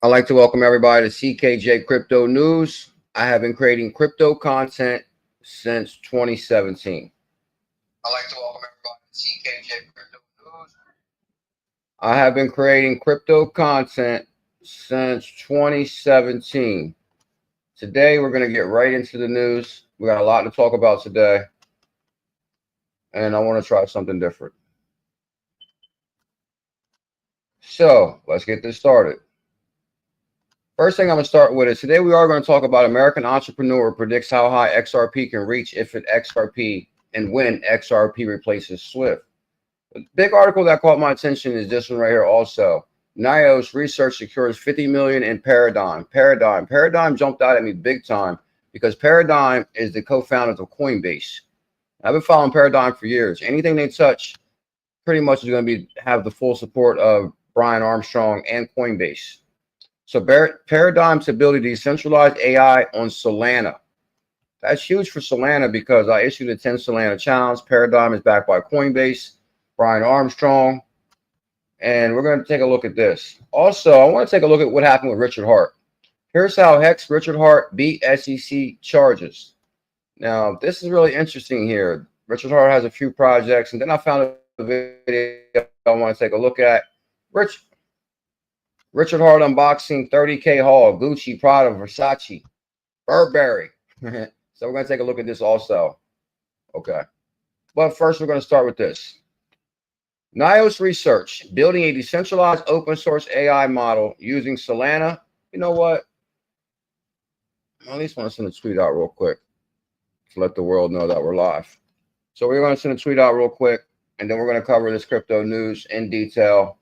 I'd like to welcome everybody to CKJ Crypto News. I have been creating crypto content since 2017. I'd like to welcome everybody to CKJ Crypto News. I have been creating crypto content since 2017. Today, we're going to get right into the news. We got a lot to talk about today, and I want to try something different. So let's get this started. First thing I'm going to start with is today we are going to talk about American entrepreneur predicts how high XRP can reach if it XRP and when XRP replaces SWIFT. The big article that caught my attention is this one right here also. Nous research secures 50 million in Paradigm. Paradigm jumped out at me big time because Paradigm is the co-founders of Coinbase. I've been following Paradigm for years. Anything they touch pretty much is going to have the full support of Brian Armstrong and Coinbase. So Paradigm's ability to decentralize AI on Solana. That's huge for Solana because I issued a 10 Solana challenge. Paradigm is backed by Coinbase, Brian Armstrong, and we're going to take a look at this. Also, I want to take a look at what happened with Richard Hart. Here's how Richard Hart beat SEC charges. Now, this is really interesting here. Richard Hart has a few projects, and then I found a video I want to take a look at. Richard Hart unboxing 30K haul, Gucci, Prada, Versace, Burberry. So we're going to take a look at this also. Okay. But first, we're going to start with this. Nous research, building a decentralized open source AI model using Solana. You know what? I at least want to send a tweet out real quick to let the world know that we're live. So we're going to send a tweet out real quick, and then we're going to cover this crypto news in detail.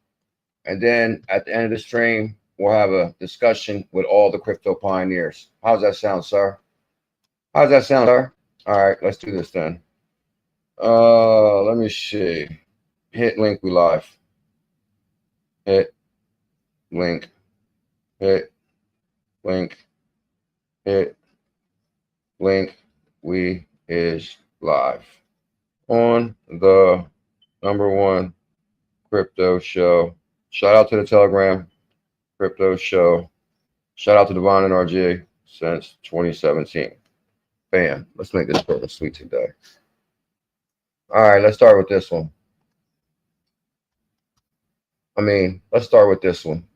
And then at the end of the stream, we'll have a discussion with all the crypto pioneers. How's that sound, sir? How's that sound, sir? All right, let's do this then. Let me see. Hit link, we live. Hit link. Hit link. Hit link. We is live on the #1 crypto show. Shout out to the Telegram crypto show. Shout out to Devon NRG since 2017. Bam. Let's make this pretty sweet today. All right, let's start with this one. Let's start with this one.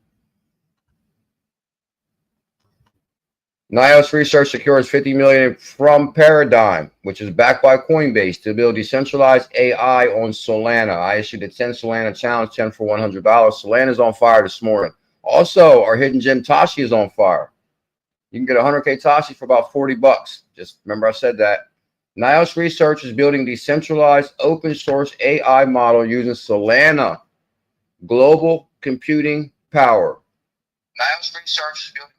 Nous research secures 50 million from Paradigm, which is backed by Coinbase, to build decentralized AI on Solana. I issued a 10 Solana challenge, 10 for $100. Solana is on fire this morning. Also, our hidden gem Tashi is on fire. You can get 100K Tashi for about 40 bucks. Just remember I said that. Nous research is building decentralized open source AI model using Solana global computing power. Nous research is building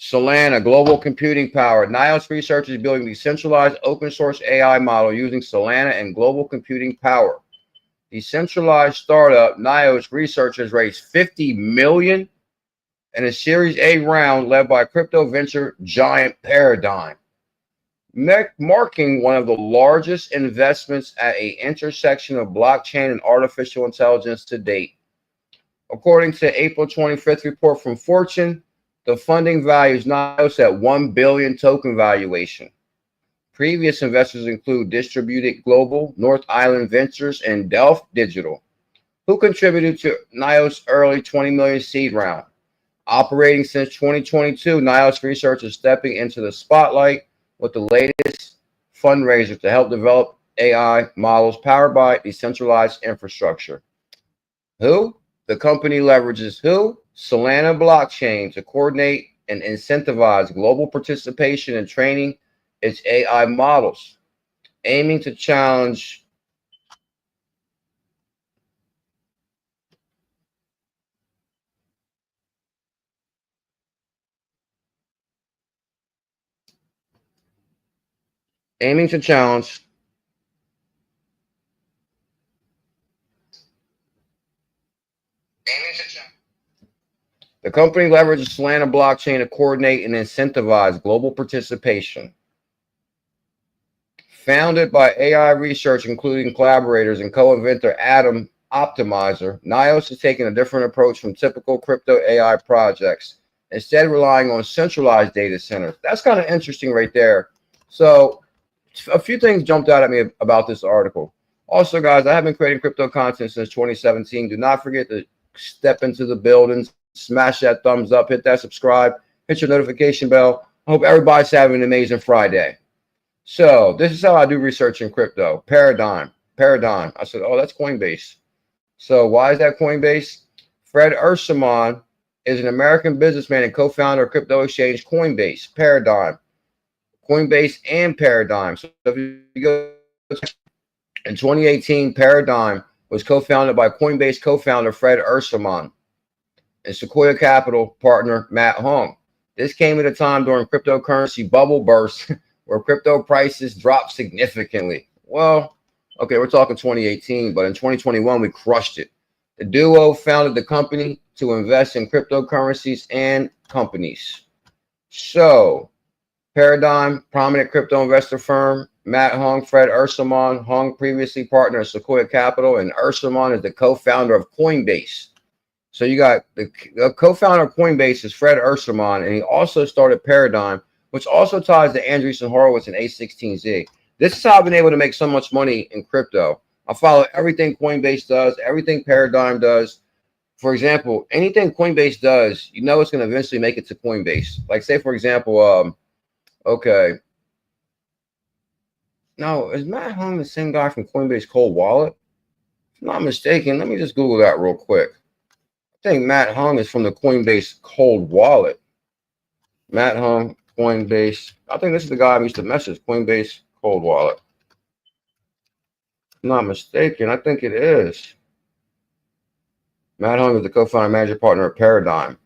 Solana global computing power. Nous research is building decentralized open source AI model using Solana and global computing power. Decentralized startup Nous researchers raised 50 million in a Series A round led by crypto venture giant Paradigm, marking one of the largest investments at an intersection of blockchain and artificial intelligence to date. According to April 25th report from Fortune, the funding values Nous at 1 billion token valuation. Previous investors include Distributed Global, North Island Ventures, and Delph Digital, who contributed to Nous' early 20 million seed round. Operating since 2022, Nous Research is stepping into the spotlight with the latest fundraiser to help develop AI models powered by decentralized infrastructure. Who? The company leverages who? Solana blockchain to coordinate and incentivize global participation in training its AI models, aiming to challenge the company leverages Solana blockchain to coordinate and incentivize global participation. Founded by AI research, including collaborators and co-inventor Atom Optimizer, Nous is taking a different approach from typical crypto AI projects. instead relying on centralized data centers. That's kind of interesting right there. So a few things jumped out at me about this article. Also, guys, I have been creating crypto content since 2017. Do not forget to step into the buildings, smash that thumbs up, hit that subscribe, hit your notification bell. I hope everybody's having an amazing Friday. So this is how I do research in crypto. Paradigm. I said, oh, that's Coinbase. So why is that Coinbase? 𝕝𝕚𝕟𝕚𝕟 is an American businessman and co-founder of crypto exchange Coinbase. Paradigm. Coinbase and Paradigm. So if you go in 2018, Paradigm was co-founded by Coinbase co-founder 𝕝𝕚𝕟𝕚𝕟 and Sequoia Capital partner Matt Hong. This came at a time during cryptocurrency bubble burst where crypto prices dropped significantly. Well, okay, we're talking 2018, but in 2021, we crushed it. The duo founded the company to invest in cryptocurrencies and companies. So, Paradigm, prominent crypto investor firm, Matt Hong, 𝕝𝕚𝕟𝕚𝕟, Hong previously partner at Sequoia Capital, and 𝕚𝕚𝕟 is the co-founder of Coinbase. So you got the co-founder of Coinbase is 𝕝𝕚𝕟𝕚𝕟, and he also started Paradigm, which also ties to Andreessen Horowitz and A16Z. This is how I've been able to make so much money in crypto. I follow everything Coinbase does, everything Paradigm does. For example, anything Coinbase does, you know it's going to eventually make it to Coinbase. Like say, for example, okay. No, is Matt Hong the same guy from Coinbase Cold Wallet? If I'm not mistaken, let me just Google that real quick. I think Matt Hong is from the Coinbase Cold Wallet. Matt Hong, Coinbase. I think this is the guy I used to message, Coinbase Cold Wallet. If I'm not mistaken, I think it is. Matt Hong is the co-founder and manager partner of Paradigm.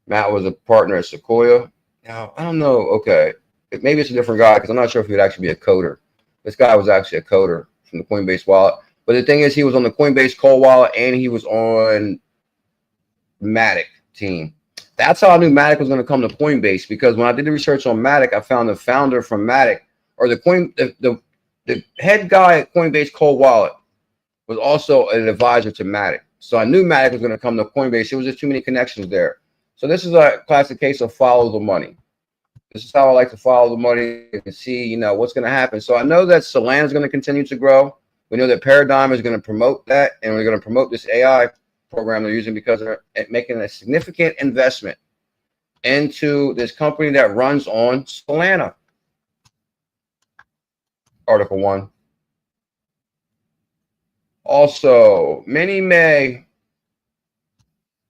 Matt was a partner at Sequoia. Now, I don't know. Okay. Maybe it's a different guy because I'm not sure if he would actually be a coder. This guy was actually a coder from the Coinbase wallet. But the thing is, he was on the Coinbase Cold Wallet and he was on Matic team. That's how I knew Matic was going to come to Coinbase, because when I did the research on Matic, I found the founder from Matic, or the head guy at Coinbase Cold Wallet was also an advisor to Matic. So I knew Matic was going to come to Coinbase. There was just too many connections there. So this is a classic case of follow the money. This is how I like to follow the money and see, you know, what's going to happen. So I know that Solana is going to continue to grow. We know that Paradigm is going to promote that, and we're going to promote this AI program they're using because they're making a significant investment into this company that runs on Solana. Article 1. Also, many may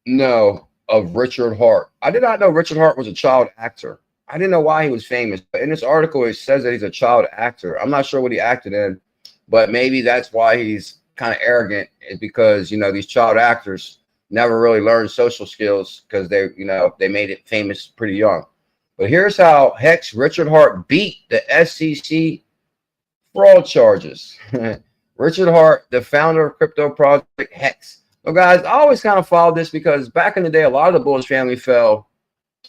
know of Richard Hart. I did not know Richard Hart was a child actor. I didn't know why he was famous, but in this article, it says that he's a child actor. I'm not sure what he acted in, but maybe that's why he's kind of arrogant, is because, you know, these child actors never really learned social skills because they, you know, they made it famous pretty young. But here's how Richard Hart beat the SEC fraud charges. Richard Hart, the founder of crypto project Hex. So guys, I always kind of followed this because back in the day, a lot of the Bullish family fell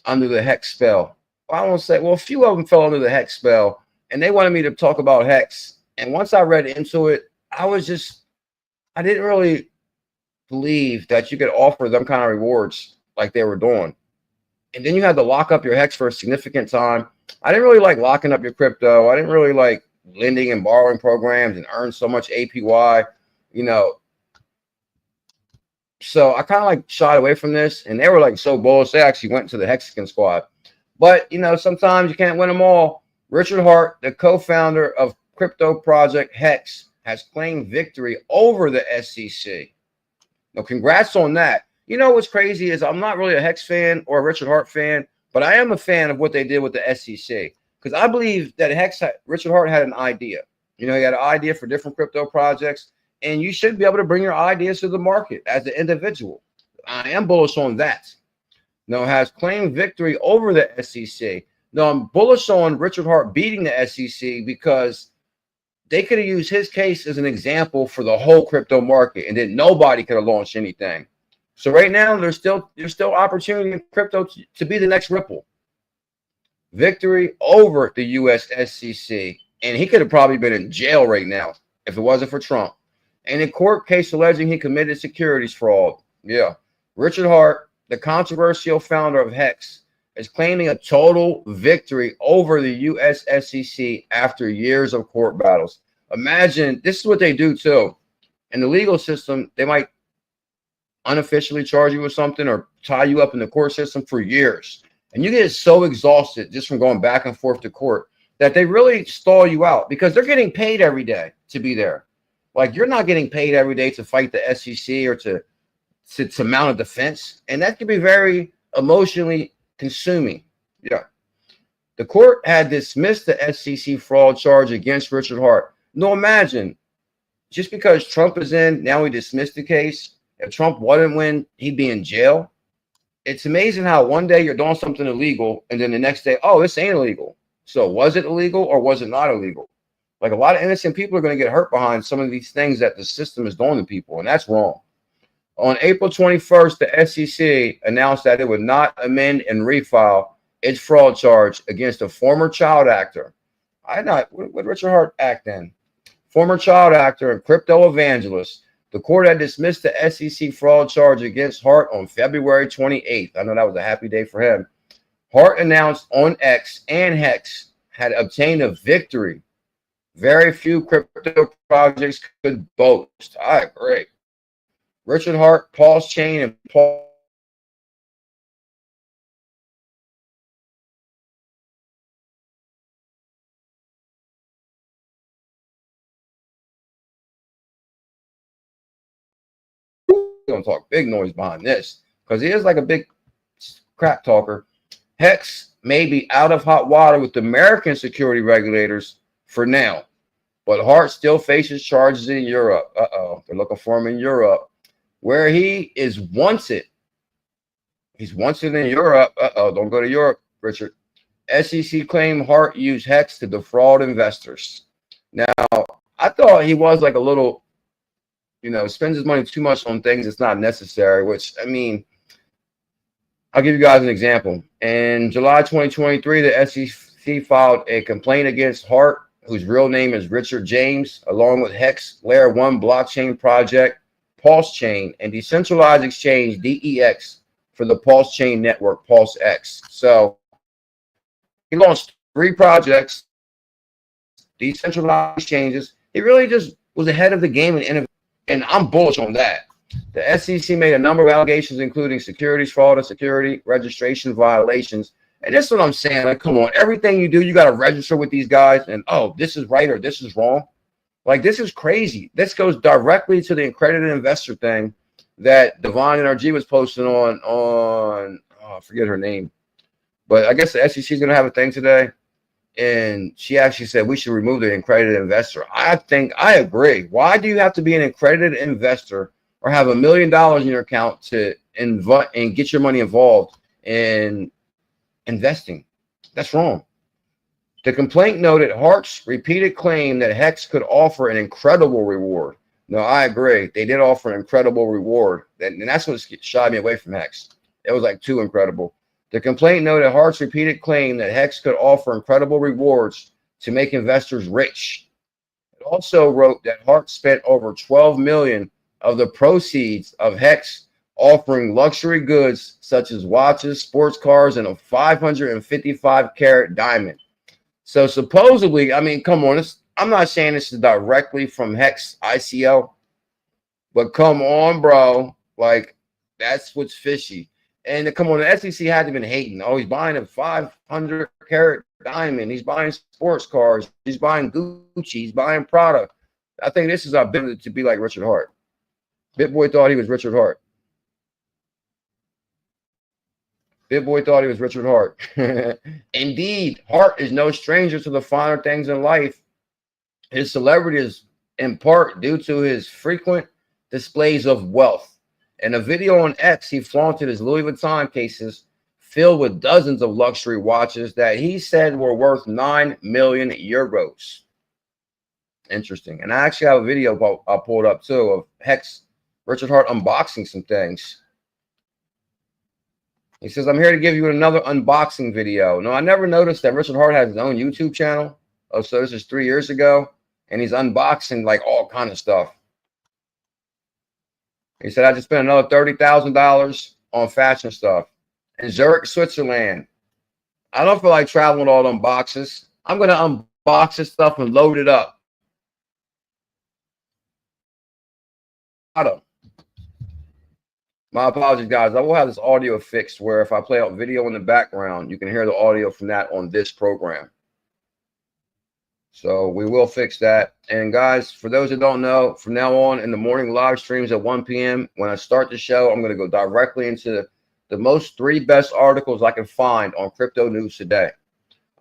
under the Hex spell. I won't say, well, a few of them fell under the Hex spell, and they wanted me to talk about Hex. And once I read into it, I didn't really believe that you could offer them kind of rewards like they were doing. And then you had to lock up your Hex for a significant time. I didn't really like locking up your crypto. I didn't really like lending and borrowing programs and earn so much APY, you know. So I kind of like shied away from this, and they were like so bullish, they actually went to the Hexagon squad. But, you know, sometimes you can't win them all. Richard Hart, the co-founder of crypto project Hex, has claimed victory over the SEC. Now, congrats on that. You know what's crazy is I'm not really a Hex fan or a Richard Hart fan, but I am a fan of what they did with the SEC, because I believe that Richard Hart had an idea. You know, he had an idea for different crypto projects, and you should be able to bring your ideas to the market as an individual. I am bullish on that. Now, has claimed victory over the SEC. Now, I'm bullish on Richard Hart beating the SEC because they could have used his case as an example for the whole crypto market, and then nobody could have launched anything. So right now, there's still opportunity in crypto to be the next Ripple. Victory over the US SEC, and he could have probably been in jail right now if it wasn't for Trump. And in court case alleging he committed securities fraud. Yeah, Richard Hart, the controversial founder of Hex, is claiming a total victory over the U.S. SEC after years of court battles. Imagine, this is what they do too. In the legal system, they might unofficially charge you with something or tie you up in the court system for years. And you get so exhausted just from going back and forth to court that they really stall you out because they're getting paid every day to be there. Like, you're not getting paid every day to fight the SEC or to mount a defense. And that can be very emotionally consuming. Yeah. The court had dismissed the SEC fraud charge against Richard Hart. Now imagine, just because Trump is in, now we dismissed the case. If Trump wouldn't win, he'd be in jail. It's amazing how one day you're doing something illegal and then the next day, oh, this ain't illegal. So was it illegal or was it not illegal? Like, a lot of innocent people are going to get hurt behind some of these things that the system is doing to people, and that's wrong. On April 21st, the SEC announced that it would not amend and refile its fraud charge against a former child actor. What Richard Hart act then? Former child actor and crypto evangelist. The court had dismissed the SEC fraud charge against Hart on February 28th. I know that was a happy day for him. Hart announced on X and Hex had obtained a victory very few crypto projects could boast. I agree. Richard Hart, 𝕝𝕠𝕨, and Paul. Gonna talk big noise behind this because he is like a big crap talker. Hex may be out of hot water with the American security regulators for now, but Hart still faces charges in Europe. They're looking for him in Europe, where he is wanted. He's wanted in Europe. Don't go to Europe, Richard. SEC claim Hart used Hex to defraud investors. Now, I thought he was like a little, spends his money too much on things that's not necessary, which, I mean, I'll give you guys an example. In July 2023, the SEC filed a complaint against Hart, whose real name is Richard James, along with Hex Layer 1 blockchain project, 𝕝𝕠𝕨, and decentralized exchange, DEX, for the 𝕝𝕠𝕨 network, 𝕝𝕠𝕨x. So he launched 3 projects, decentralized exchanges. He really just was ahead of the game and innovative. And I'm bullish on that. The SEC made a number of allegations, including securities fraud and security registration violations. And that's what I'm saying. Like, come on, everything you do, you got to register with these guys. And, oh, this is right or this is wrong. Like, this is crazy. This goes directly to the accredited investor thing that Devon NRG was posting on I forget her name. But I guess the SEC is going to have a thing today. And she actually said we should remove the accredited investor. I think I agree. Why do you have to be an accredited investor or have $1 million in your account to invite and get your money involved in investing? That's wrong. The complaint noted Hart's repeated claim that Hex could offer an incredible reward. No, I agree. They did offer an incredible reward. And that's what shied me away from Hex. It was like too incredible. The complaint noted Hart's repeated claim that Hex could offer incredible rewards to make investors rich. It also wrote that Hart spent over $12 million of the proceeds of Hex offering luxury goods such as watches, sports cars, and a 555-carat diamond. So supposedly, I mean, come on, I'm not saying this is directly from Hex ICO, but come on, bro. Like, that's what's fishy. And come on, the SEC had to been hating. Oh, he's buying a 500-carat diamond. He's buying sports cars. He's buying Gucci. He's buying Prada. I think this is our ability to be like Richard Hart. BitBoy thought he was Richard Hart. BitBoy thought he was Richard Hart. Indeed, Hart is no stranger to the finer things in life. His celebrity is in part due to his frequent displays of wealth. In a video on X, he flaunted his Louis Vuitton cases filled with dozens of luxury watches that he said were worth 9 million euros. Interesting. And I actually have a video I pulled up too of Richard Hart unboxing some things. He says, I'm here to give you another unboxing video. No, I never noticed that Richard Hart has his own YouTube channel. Oh, so this is 3 years ago. And he's unboxing like all kind of stuff. He said, I just spent another $30,000 on fashion stuff. In Zurich, Switzerland, I don't feel like traveling with all them boxes. I'm going to unbox this stuff and load it up. My apologies, guys. I will have this audio fixed where if I play out video in the background, you can hear the audio from that on this program. So we will fix that. And guys, for those that don't know, from now on in the morning live streams at 1 p.m., when I start the show, I'm going to go directly into the three best articles I can find on crypto news today.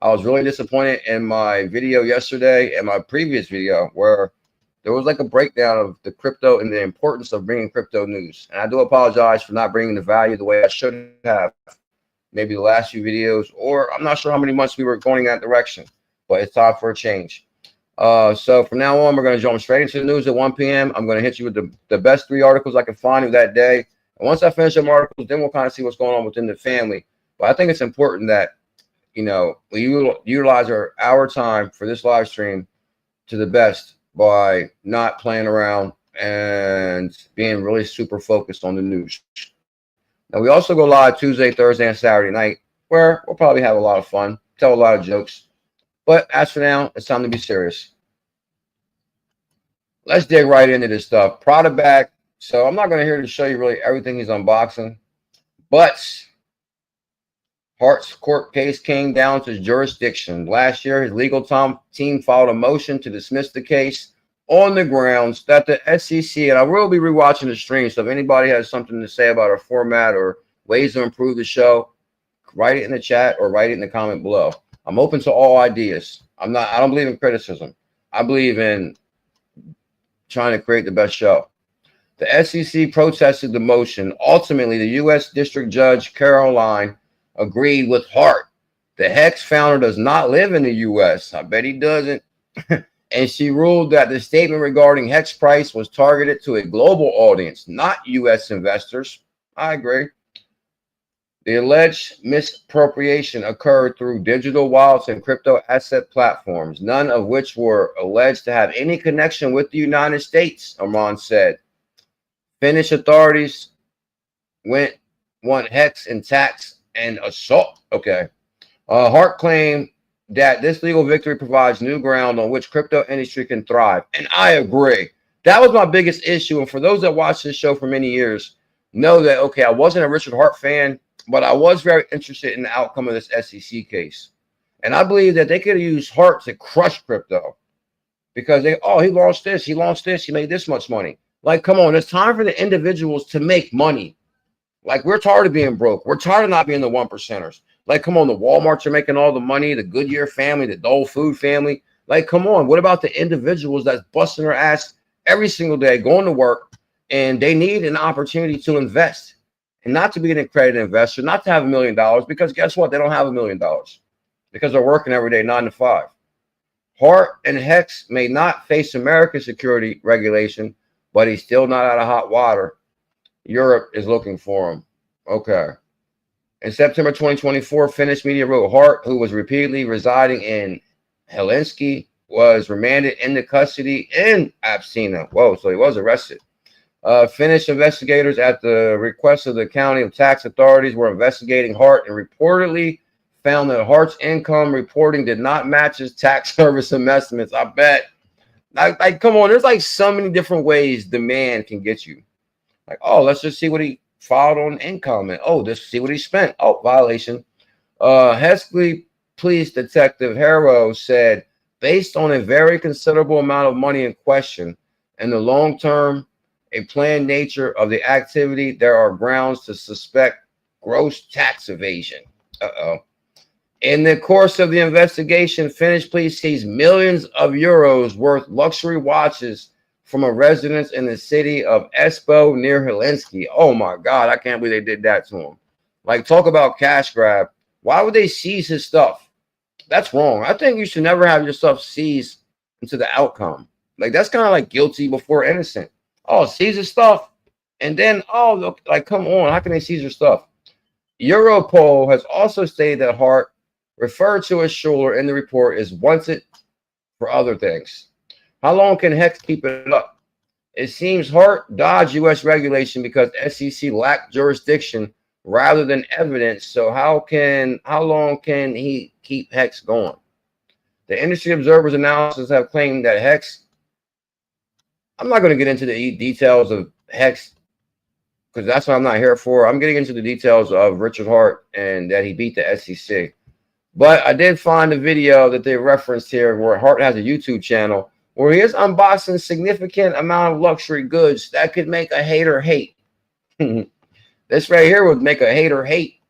I was really disappointed in my video yesterday and my previous video where there was like a breakdown of the crypto and the importance of bringing crypto news. And I do apologize for not bringing the value the way I should have. Maybe the last few videos, or I'm not sure how many months we were going in that direction, but it's time for a change. So from now on, we're going to jump straight into the news at 1 p.m. I'm going to hit you with the best 3 articles I can find of that day. And once I finish them articles, then we'll kind of see what's going on within the family. But I think it's important that, you know, we utilize our time for this live stream to the best by not playing around and being really super focused on the news. Now, we also go live Tuesday, Thursday, and Saturday night, where we'll probably have a lot of fun, tell a lot of jokes. But as for now, it's time to be serious. Let's dig right into this stuff. Product back. So I'm not going to here to show you really everything he's unboxing, but Hart's court case came down to jurisdiction. Last year, his legal team filed a motion to dismiss the case on the grounds that the SEC, and I will be rewatching the stream, so if anybody has something to say about our format or ways to improve the show, write it in the chat or write it in the comment below. I'm open to all ideas. I don't believe in criticism. I believe in trying to create the best show. The SEC protested the motion. Ultimately, the U.S. District Judge Caroline agreed with Hart. The Hex founder does not live in the U.S. I bet he doesn't. And she ruled that the statement regarding Hex price was targeted to a global audience, not U.S. investors. I agree. The alleged misappropriation occurred through digital wallets and crypto asset platforms, none of which were alleged to have any connection with the United States, Amon said. Finnish authorities want Hex in tax and assault. Okay. Hart claimed that this legal victory provides new ground on which crypto industry can thrive. And I agree. That was my biggest issue. And for those that watch this show for many years, know that, okay, I wasn't a Richard Hart fan, but I was very interested in the outcome of this SEC case. And I believe that they could have used Hart to crush crypto because he launched this, he made this much money. Like, come on, it's time for the individuals to make money. Like, we're tired of being broke. We're tired of not being the 1%ers. Like, come on, the Walmarts are making all the money, the Goodyear family, the Dole Food family. Like, come on, what about the individuals that's busting their ass every single day, going to work, and they need an opportunity to invest and not to be an accredited investor, not to have $1 million, because guess what? They don't have $1 million because they're working every day 9 to 5. Hart and Hex may not face American security regulation, but he's still not out of hot water. Europe is looking for him. Okay. In September 2024, Finnish media wrote Hart, who was repeatedly residing in Helsinki, was remanded into custody in Absina. Whoa, so he was arrested. Finnish investigators, at the request of the county of tax authorities, were investigating Hart and reportedly found that Hart's income reporting did not match his tax service estimates. I bet. Like, come on, there's like so many different ways the man can get you. Like, oh, let's just see what he filed on income, and oh, let's see what he spent. Oh, violation. Heskley Police Detective Harrow said, based on a very considerable amount of money in question and the long-term, a planned nature of the activity, there are grounds to suspect gross tax evasion. In the course of the investigation, Finnish police seized millions of euros worth luxury watches from a residence in the city of Espoo near Helsinki. Oh my God, I can't believe they did that to him. Like, talk about cash grab. Why would they seize his stuff? That's wrong. I think you should never have your stuff seized into the outcome. Like, that's kind of like guilty before innocent. Oh, seize his stuff. And then, oh, look, like, come on. How can they seize your stuff? Europol has also stated that Hart, referred to as Schuler in the report, is wanted for other things. How long can Hex keep it up? It seems Hart dodged U.S. regulation because SEC lacked jurisdiction rather than evidence. So how long can he keep Hex going? The industry observers analysis have claimed that Hex, I'm not going to get into the details of Hex because that's what I'm not here for. I'm getting into the details of Richard Hart and that he beat the SEC. But I did find a video that they referenced here where Hart has a YouTube channel where he is unboxing significant amount of luxury goods that could make a hater hate. This right here would make a hater hate.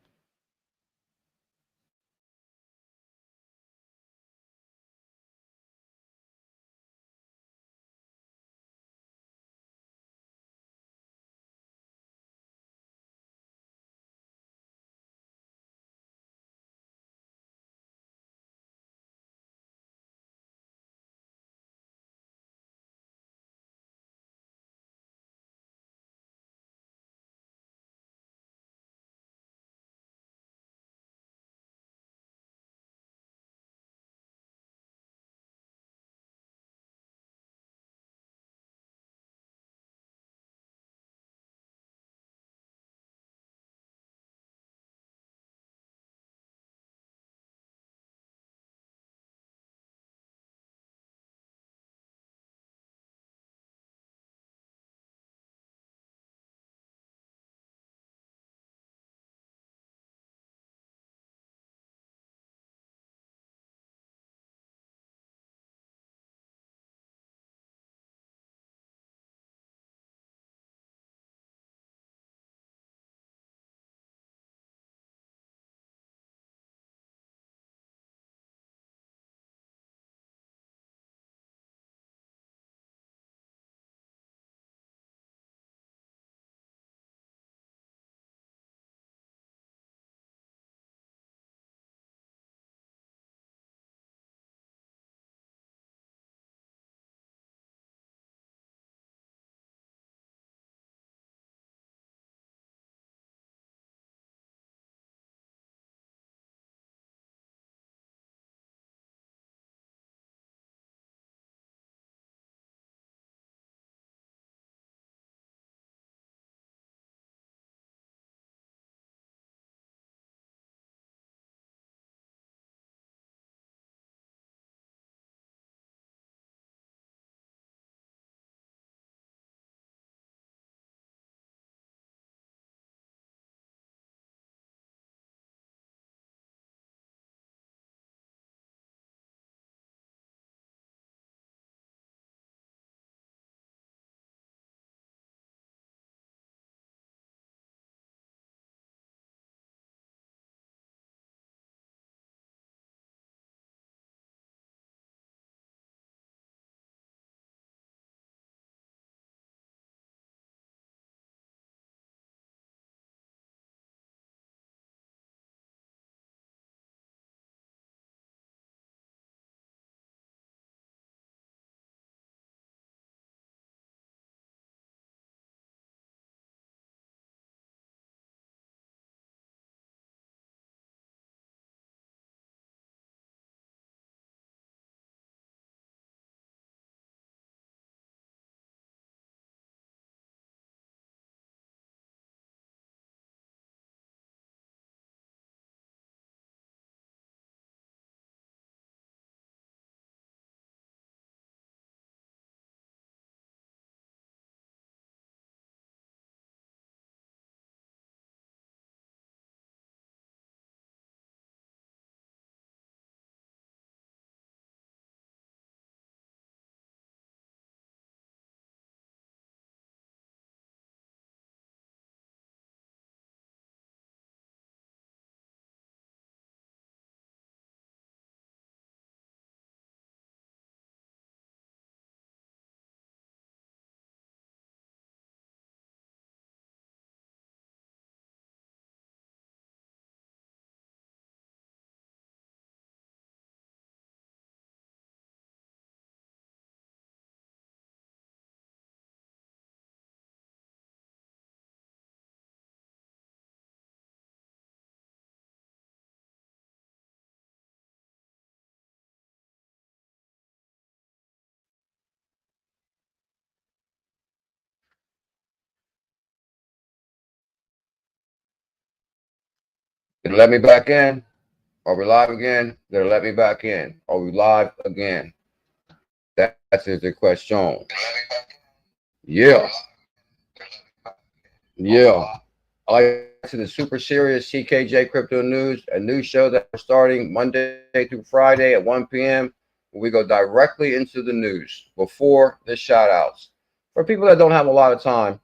Did it let me back in? Are we live again? Did it let me back in? Are we live again? That's the question. Yeah. Yeah. I like to the super serious CKJ Crypto News, a new show that we're starting Monday through Friday at 1 p.m. We go directly into the news before the shout outs for people that don't have a lot of time.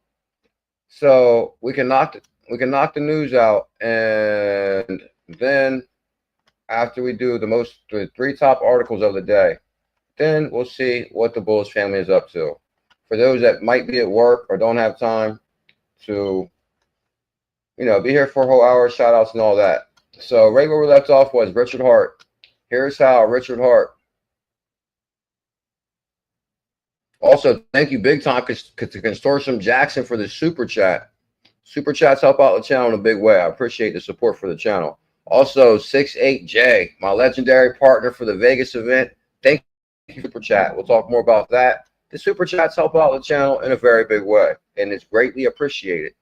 So we can knock the news out, and then after we do the 3 top articles of the day, then we'll see what the Bulls family is up to. For those that might be at work or don't have time to, be here for a whole hour, shout outs and all that. So right where we left off was Richard Hart. Here's how Richard Hart. Also, thank you big time to Consortium Jackson for the super chat. Super chats help out the channel in a big way. I appreciate the support for the channel. Also, 68J, my legendary partner for the Vegas event. Thank you, super chat. We'll talk more about that. The super chats help out the channel in a very big way, and it's greatly appreciated.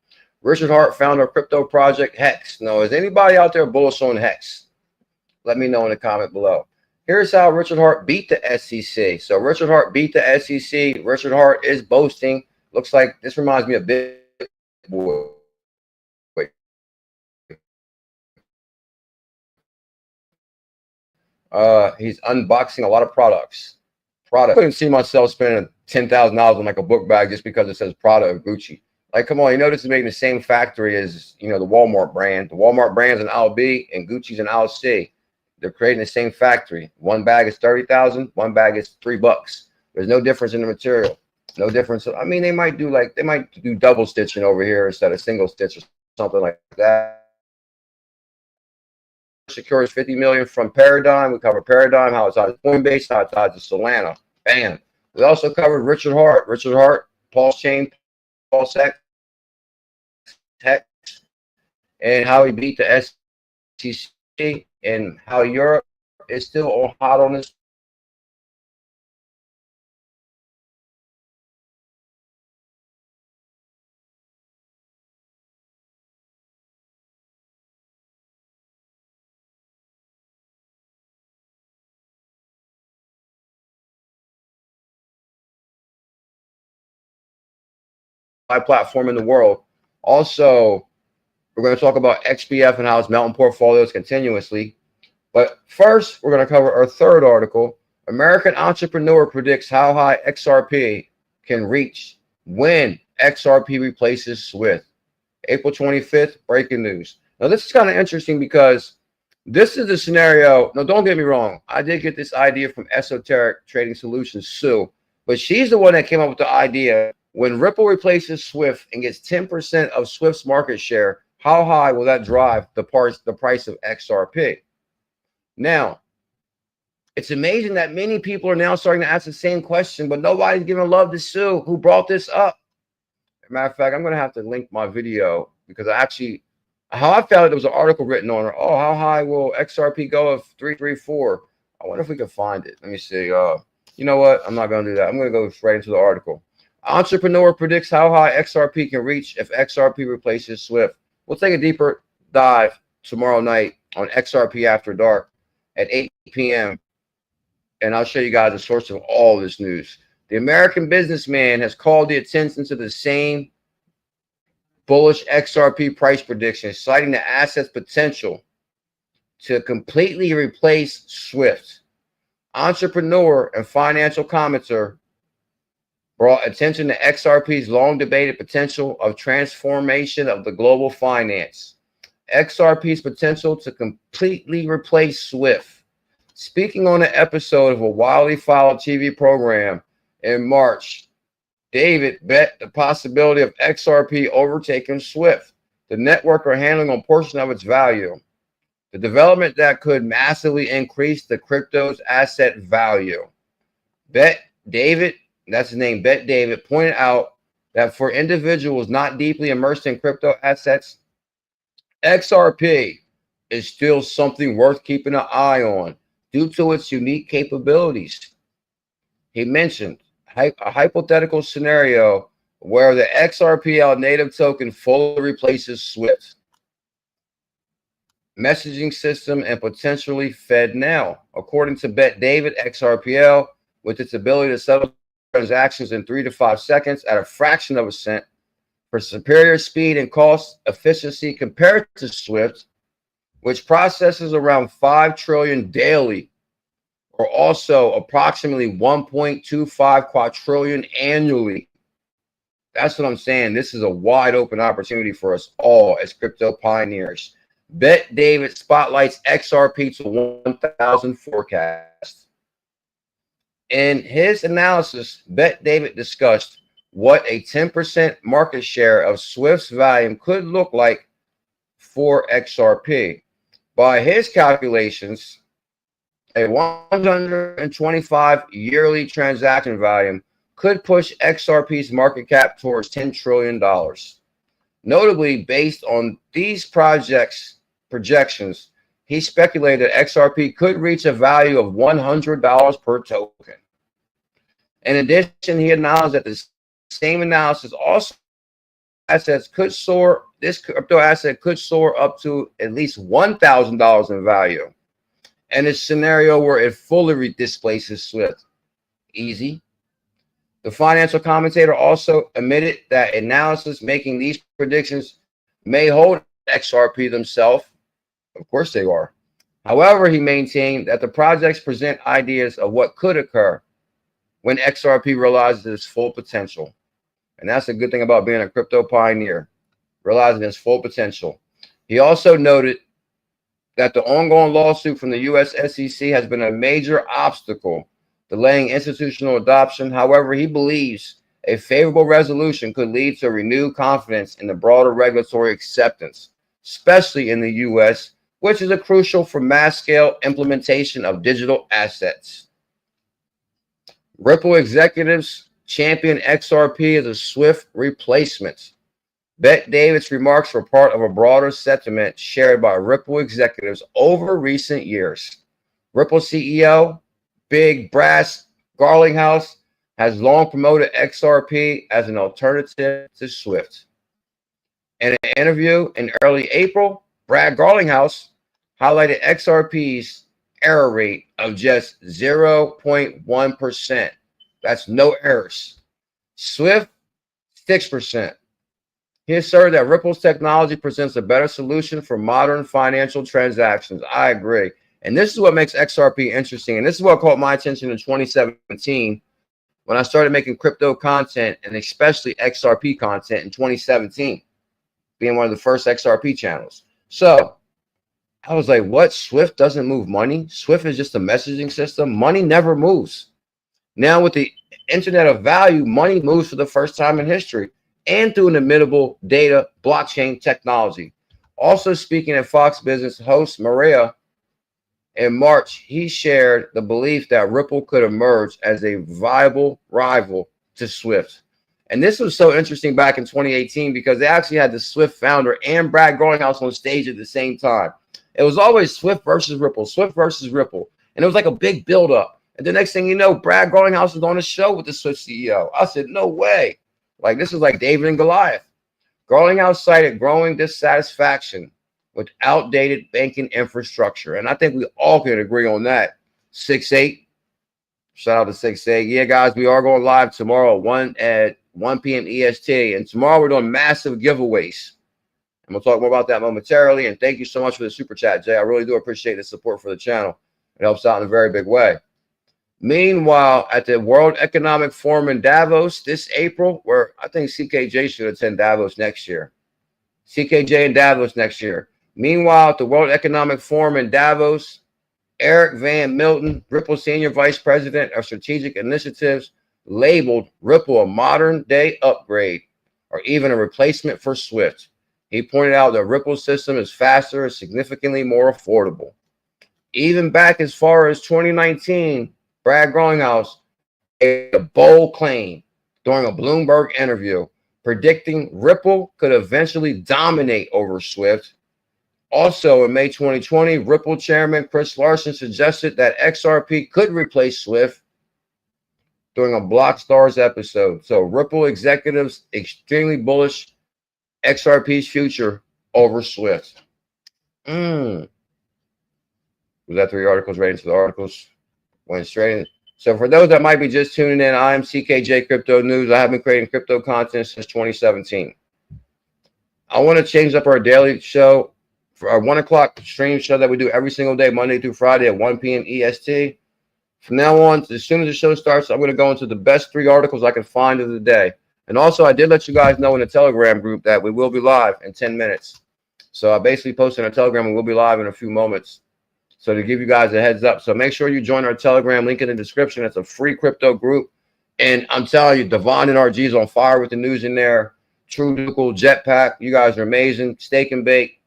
Richard Hart, founder of crypto project ℙ𝕝𝕝. Now, is anybody out there bullish on ℙ𝕝𝕝? Let me know in the comment below. Here's how Richard Hart beat the SEC. So Richard Hart beat the SEC. Richard Hart is boasting. Looks like this reminds me of Big Boy. He's unboxing a lot of products. I couldn't see myself spending $10,000 on like a book bag just because it says Prada or Gucci. Like, come on, this is made in the same factory as, the Walmart brand. The Walmart brand's an ℙ𝕝𝕝 and Gucci's an ℙ𝕝𝕝. They're creating the same factory. One bag is $30,000. One bag is $3. There's no difference in the material. No difference. I mean, they might do double stitching over here instead of single stitch or something like that. Secures $50 million from Paradigm. We cover Paradigm, how it's on Coinbase, how it's on Solana. Bam. We also covered Richard Hart. Richard Hart, Pulse Chain, Pulse Tech, and how he beat the SEC, and how Europe is still hot on this. Platform in the world. Also, we're going to talk about XBF and how it's melting portfolios continuously. But first, we're going to cover our third article. American entrepreneur predicts how high XRP can reach when XRP replaces SWIFT. April 25th, breaking news. Now, this is kind of interesting because this is the scenario. Now, don't get me wrong. I did get this idea from Esoteric Trading Solutions, Sue. But she's the one that came up with the idea. When Ripple replaces SWIFT and gets 10% of SWIFT's market share, how high will that drive the price of XRP? Now, it's amazing that many people are now starting to ask the same question, but nobody's giving love to Sue, who brought this up. As a matter of fact, I'm going to have to link my video because how I found it, there was an article written on her. Oh, how high will XRP go of 334? I wonder if we can find it. Let me see. You know what? I'm not going to do that. I'm going to go straight into the article. Entrepreneur predicts how high XRP can reach if XRP replaces SWIFT. We'll take a deeper dive tomorrow night on XRP After Dark at 8 p.m. And I'll show you guys the source of all this news. The American businessman has called the attention to the same bullish XRP price prediction, citing the asset's potential to completely replace SWIFT. Entrepreneur and financial commentator brought attention to XRP's long-debated potential of transformation of the global finance. XRP's potential to completely replace SWIFT. Speaking on an episode of a widely followed TV program in March, David bet the possibility of XRP overtaking SWIFT, the network are handling a portion of its value. The development that could massively increase the crypto's asset value. Bet David, that's his name, Bet David, pointed out that for individuals not deeply immersed in crypto assets, XRP is still something worth keeping an eye on due to its unique capabilities. He mentioned a hypothetical scenario where the XRP native token fully replaces SWIFT. messaging system and potentially FedNow. According to ℤ𝕝𝕟 XRPL, with its ability to settle transactions in 3 to 5 seconds at a fraction of a cent for superior speed and cost efficiency compared to SWIFT, which processes around 5 trillion daily, or also approximately 1.25 quadrillion annually. That's what I'm saying. This is a wide open opportunity for us all as crypto pioneers. ℤ𝕝𝕟 spotlights XRP to 1,000 forecast. In his analysis, ℤ𝕝𝕟 discussed what a 10% market share of SWIFT's volume could look like for XRP. By his calculations, a 125 yearly transaction volume could push XRP's market cap towards $10 trillion. Notably, based on these projections, he speculated that XRP could reach a value of $100 per token. In addition, he acknowledged that the same analysis also assets could soar. This crypto asset could soar up to at least $1,000 in value, and a scenario where it fully displaces SWIFT. Easy. The financial commentator also admitted that analysis making these predictions may hold XRP themselves. Of course they are. However, he maintained that the projects present ideas of what could occur when XRP realizes its full potential. And that's a good thing about being a crypto pioneer, realizing its full potential. He also noted that the ongoing lawsuit from the US SEC has been a major obstacle, delaying institutional adoption. However, he believes a favorable resolution could lead to renewed confidence in the broader regulatory acceptance, especially in the US, which is crucial for mass-scale implementation of digital assets. Ripple executives champion XRP as a SWIFT replacement. ℤ𝕝𝕟's remarks were part of a broader sentiment shared by Ripple executives over recent years. Ripple CEO Big Brass Garlinghouse has long promoted XRP as an alternative to SWIFT. In an interview in early April, Brad Garlinghouse highlighted XRP's error rate of just 0.1%. That's no errors. SWIFT, 6%. He asserted that Ripple's technology presents a better solution for modern financial transactions. I agree. And this is what makes XRP interesting. And this is what caught my attention in 2017 when I started making crypto content, and especially XRP content in 2017, being one of the first XRP channels. So I was like, what? SWIFT doesn't move money? SWIFT is just a messaging system. Money never moves. Now with the internet of value, money moves for the first time in history, and through an immutable data blockchain technology. Also speaking at Fox Business host Maria in March, he shared the belief that Ripple could emerge as a viable rival to SWIFT. And this was so interesting back in 2018 because they actually had the SWIFT founder and Brad Garlinghouse on stage at the same time. It was always SWIFT versus Ripple, SWIFT versus Ripple. And it was like a big buildup. And the next thing you know, Brad Garlinghouse was on a show with the SWIFT CEO. I said, no way. Like, this is like David and Goliath. Garlinghouse cited growing dissatisfaction with outdated banking infrastructure. And I think we all can agree on that. 6-8. Shout out to 6-8. Yeah, guys, we are going live tomorrow at 1 p.m. EST. And tomorrow we're doing massive giveaways. And we'll talk more about that momentarily. And thank you so much for the super chat, Jay. I really do appreciate the support for the channel. It helps out in a very big way. Meanwhile, at the World Economic Forum in Davos this April, where I think CKJ should attend Davos next year. CKJ in Davos next year. Meanwhile, at the World Economic Forum in Davos, Eric Van Milton, Ripple Senior Vice President of Strategic Initiatives, labeled Ripple a modern-day upgrade or even a replacement for SWIFT. He pointed out that Ripple's system is faster and significantly more affordable. Even back as far as 2019, Brad Garlinghouse made a bold claim during a Bloomberg interview, predicting Ripple could eventually dominate over SWIFT. Also in May 2020, Ripple chairman Chris Larsen suggested that XRP could replace SWIFT during a BlockStars episode. So Ripple executives extremely bullish XRP's future over SWIFT. Was that 3 articles right into the articles? Went straight in. So for those that might be just tuning in, I am CKJ Crypto News. I have been creating crypto content since 2017. I want to change up our daily show for our 1 o'clock stream show that we do every single day, Monday through Friday at 1 p.m. EST. From now on, as soon as the show starts, I'm going to go into the best 3 articles I can find of the day. And also, I did let you guys know in the Telegram group that we will be live in 10 minutes. So I basically posted on Telegram and we'll be live in a few moments. So to give you guys a heads up. So make sure you join our Telegram, link in the description. It's a free crypto group. And I'm telling you, Devon NRG is on fire with the news in there. True Ducal, Jetpack, you guys are amazing. Steak and Bake.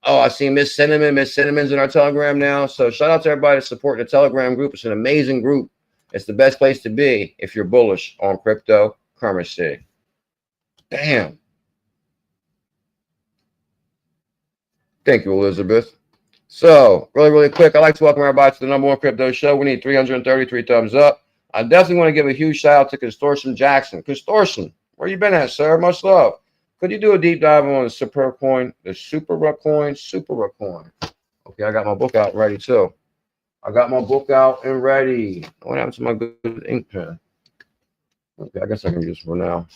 Oh, I see Miss Cinnamon. Miss Cinnamon's in our Telegram now. So shout out to everybody to support the Telegram group. It's an amazing group. It's the best place to be if you're bullish on cryptocurrency. Damn. Thank you, Elizabeth. So really quick, I'd like to welcome everybody to the #1 crypto show. We need 333 thumbs up. I definitely want to give a huge shout out to Consortium Jackson. Consortium, where you been at, sir? Much love. Could you do a deep dive on the Super coin? Okay, I got my book out and ready too. I got my book out and ready. What happened to my good ink pen? Okay, I guess I can use it for now.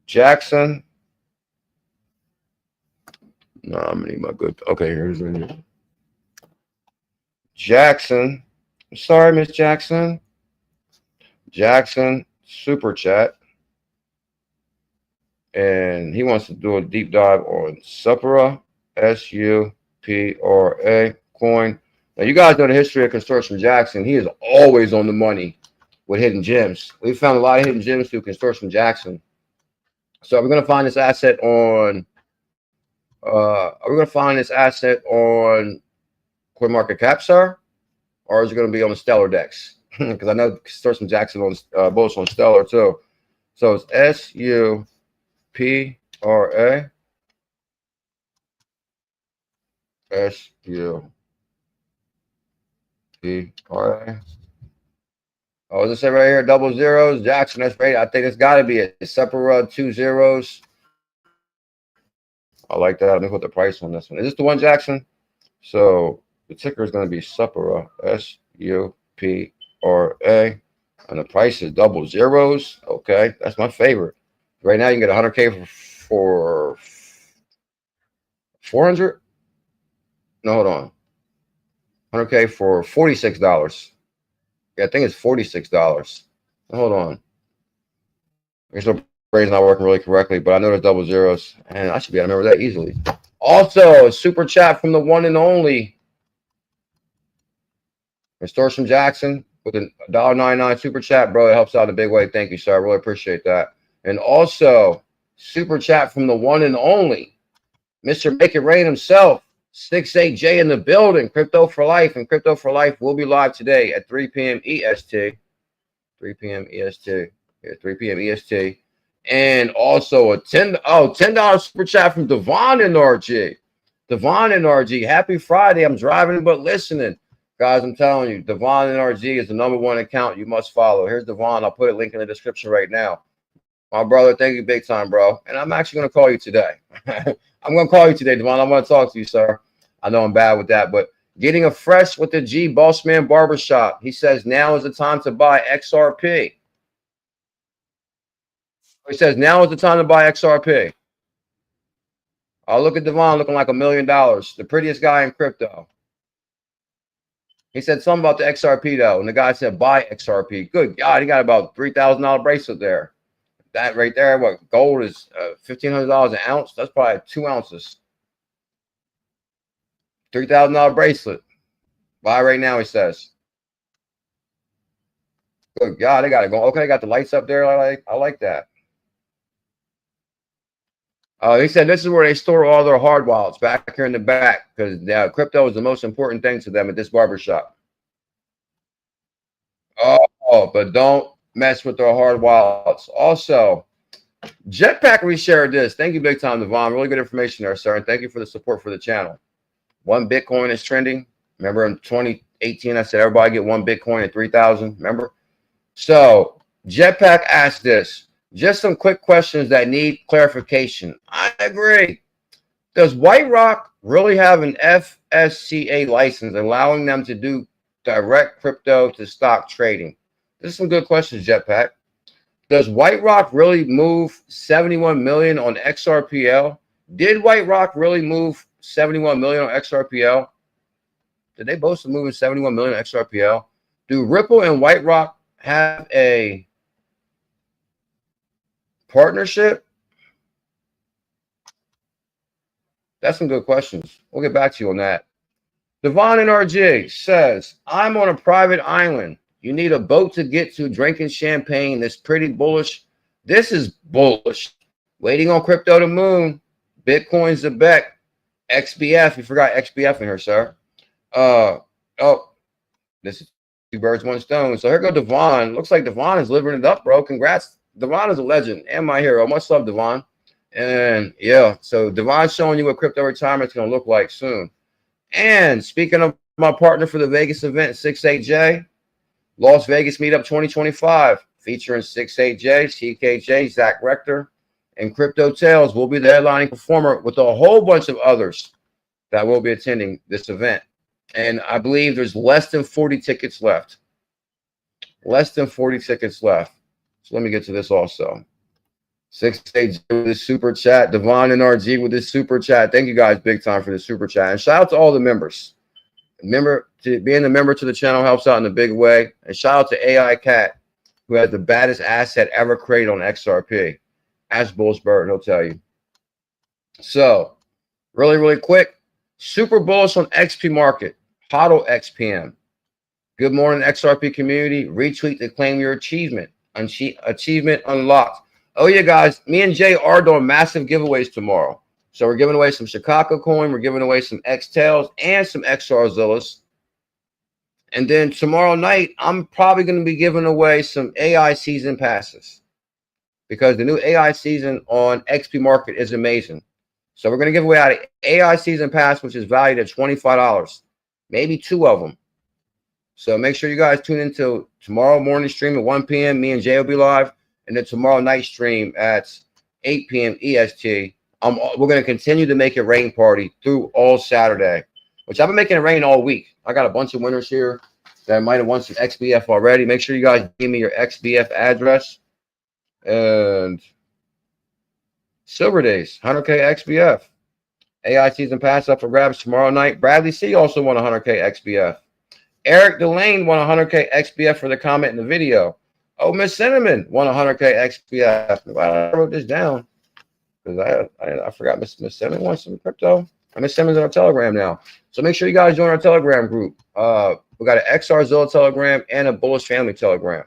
Jackson. No, I'm gonna need my good. Okay, here's it. Jackson. Sorry, Miss Jackson. Jackson super chat. And he wants to do a deep dive on SUPRA, SUPRA coin. Now, you guys know the history of Consortium Jackson. He is always on the money with hidden gems. We found a lot of hidden gems through Consortium Jackson. So we're going to find this asset on CoinMarketCap, sir? Or is it going to be on the SOLO DEX? Because I know Consortium Jackson on bullish on Stellar too. So it's SUPRA. SUPRA. Oh, does it say right here, double zeros? Jackson, that's right. I think it's got to be a SUPRA 2 zeros. I like that. Let me put the price on this one. Is this the one, Jackson? So the ticker is going to be SUPRA, SUPRA. And the price is double zeros. Okay, that's my favorite. Right now, you can get 100K for 400. No, hold on. 100K for $46. Yeah, I think it's $46. Hold on. There's no brain's not working really correctly, but I know there's double zeros, and I should be able to remember that easily. Also, a super chat from the one and only Consortium Jackson with a $1.99 super chat, bro. It helps out in a big way. Thank you, sir. I really appreciate that. And also, super chat from the one and only Mr. Make It Rain himself, 68J in the building, Crypto for Life. And Crypto for Life will be live today at 3 p.m. EST. 3 p.m. EST. Yeah, 3 p.m. EST. And also a $10 super chat from Devon NRG. Devon NRG, happy Friday. I'm driving but listening. Guys, I'm telling you, Devon NRG is the #1 account you must follow. Here's Devon. I'll put a link in the description right now. My brother, thank you big time, bro. And I'm actually going to call you today. I'm going to call you today, Devon. I want to talk to you, sir. I know I'm bad with that, but getting a fresh with the G Bossman Barbershop. He says now is the time to buy XRP. He says now is the time to buy XRP. I'll look at Devon looking like $1 million, the prettiest guy in crypto. He said something about the XRP though, and the guy said buy XRP. Good God, he got about $3,000 bracelet there. That right there, what gold is $1,500 an ounce? That's probably 2 ounces. $3,000 bracelet. Buy right now, he says. Good God, they got it going. Okay, they got the lights up there. I like that. He said this is where they store all their hard wallets, back here in the back, because crypto is the most important thing to them at this barbershop. Oh, but don't mess with their hard wallets. Also, Jetpack reshared this. Thank you big time, Devon. Really good information there, sir. And thank you for the support for the channel. 1 Bitcoin is trending. Remember in 2018, I said everybody get 1 Bitcoin at 3,000. Remember? So Jetpack asked this. Just some quick questions that need clarification. I agree. Does White Rock really have an FSCA license, allowing them to do direct crypto to stock trading? This is some good questions, Jetpack. Does White Rock really move 71 million on XRPL? Did White Rock really move 71 million on XRPL? Did they boast of moving 71 million on XRPL? Do Ripple and White Rock have a partnership? That's some good questions. We'll get back to you on that. Devon NRG says, I'm on a private island. You need a boat to get to, drinking champagne. That's pretty bullish. This is bullish. Waiting on crypto to moon. Bitcoin, ZEBEC, XBF. You forgot XBF in here, sir. Oh, this is two birds, one stone. So here go Devon. Looks like Devon is living it up, bro. Congrats. Devon is a legend and my hero. Much love, Devon. And yeah, so Devon's showing you what crypto retirement is going to look like soon. And speaking of my partner for the Vegas event, 68J, Las Vegas Meetup 2025, featuring 68J, CKJ, Zach Rector, and Crypto Tales will be the headlining performer with a whole bunch of others that will be attending this event. And I believe there's less than 40 tickets left. Less than 40 tickets left. So let me get to this also. 68J with this super chat. Devon NRG with this super chat. Thank you guys big time for the super chat. And shout out to all the members. Being a member to the channel helps out in a big way. And shout out to AI Cat, who has the baddest asset ever created on XRP. Ask BuLLZiLLa, he'll tell you. So, really quick. Super bullish on XP market. HODL XPM. Good morning, XRP community. Retweet to claim your achievement. Achievement unlocked. Oh yeah, guys. Me and Jay are doing massive giveaways tomorrow. So we're giving away some Chicago coin. We're giving away some XTails and some XRZiLLas. And then tomorrow night, I'm probably going to be giving away some AI season passes, because the new AI season on XP market is amazing. So we're going to give away an AI season pass, which is valued at $25, maybe 2 of them. So make sure you guys tune into tomorrow morning stream at 1 p.m. Me and Jay will be live. And then tomorrow night stream at 8 p.m. EST. We're going to continue to make it rain party through all Saturday, which I've been making it rain all week. I got a bunch of winners here that might have won some XBF already. Make sure you guys give me your XBF address. And Silver Days, 100K XBF. AI season pass up for grabs tomorrow night. Bradley C also won 100K XBF. Eric Delane won 100K XBF for the comment in the video. Oh, Miss Cinnamon won 100K XBF. I'm glad I wrote this down, because I forgot Miss Cinnamon wants some crypto. And Miss Cinnamons in our Telegram now. So make sure you guys join our Telegram group. We got an XRZiLLa Telegram and a Bullish Family Telegram.